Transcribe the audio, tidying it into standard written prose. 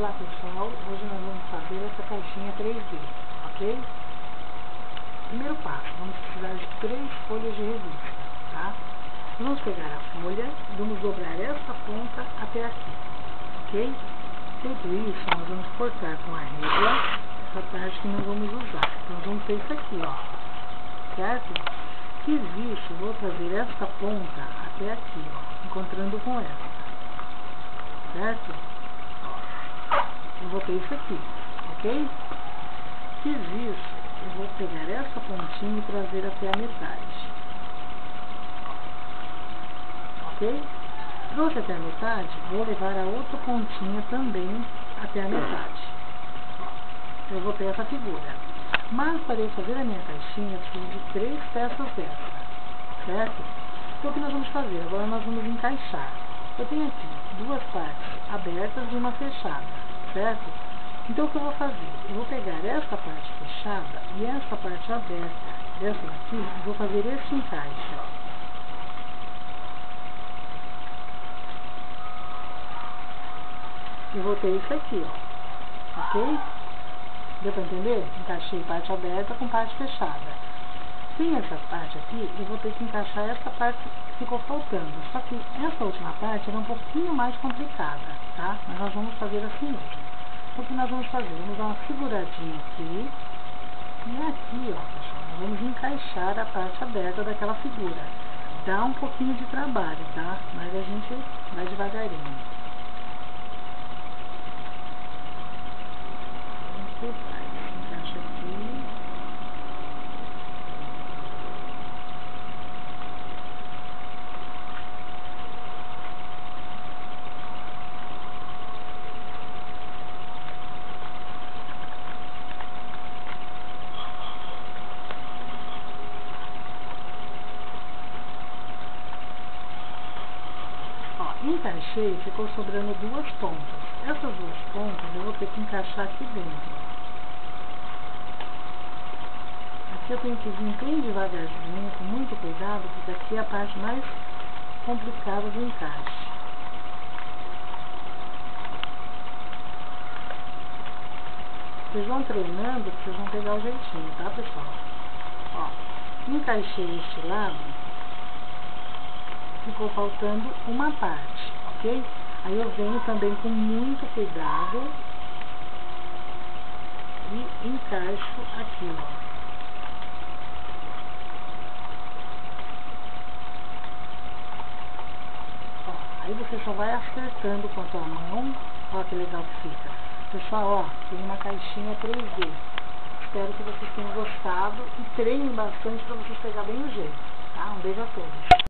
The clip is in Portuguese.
Olá pessoal, hoje nós vamos fazer essa caixinha 3D, ok? Primeiro passo, vamos precisar de 3 folhas de revista, tá? Vamos pegar a folha e vamos dobrar essa ponta até aqui, ok? Feito isso, nós vamos cortar com a régua essa parte que não vamos usar. Então vamos ter isso aqui, ó, certo? Fiz isso, vou trazer essa ponta até aqui, ó, encontrando com essa, certo? Eu vou ter isso aqui, ok? Fiz isso, eu vou pegar essa pontinha e trazer até a metade, ok? Trouxe até a metade, vou levar a outra pontinha também até a metade. Eu vou ter essa figura. Mas para eu fazer a minha caixinha, eu preciso de 3 peças dessa, certo? Então o que nós vamos fazer? Agora nós vamos encaixar. Eu tenho aqui 2 partes abertas e uma fechada, certo? Então o que eu vou fazer? Eu vou pegar essa parte fechada e essa parte aberta dessa daqui, e vou fazer esse encaixe, ó. Eu vou ter isso aqui, ó, ok? Deu para entender? Encaixei parte aberta com parte fechada. Sem essa parte aqui, eu vou ter que encaixar essa parte que ficou faltando. Só que essa última parte era um pouquinho mais complicada, tá? Mas nós vamos fazer assim mesmo. Então, o que nós vamos fazer? Vamos dar uma seguradinha aqui. E aqui, ó, pessoal, nós vamos encaixar a parte aberta daquela figura. Dá um pouquinho de trabalho, tá? Mas a gente vai devagarinho. Encaixa aqui. Ó, encaixei, ficou sobrando 2 pontas. Essas 2 pontas eu vou ter que encaixar aqui dentro. Aqui eu tenho que vir bem devagarzinho, com muito cuidado, porque aqui é a parte mais complicada do encaixe. Vocês vão treinando, que vocês vão pegar o jeitinho, tá, pessoal? Ó, encaixei este lado, ficou faltando uma parte, ok? Aí eu venho também com muito cuidado e encaixo aqui, ó. Aí você só vai acertando com a tua mão. Ó que legal que fica. Pessoal, ó, tem uma caixinha 3D. Espero que vocês tenham gostado e treinem bastante para vocês pegar bem o jeito, tá? Um beijo a todos.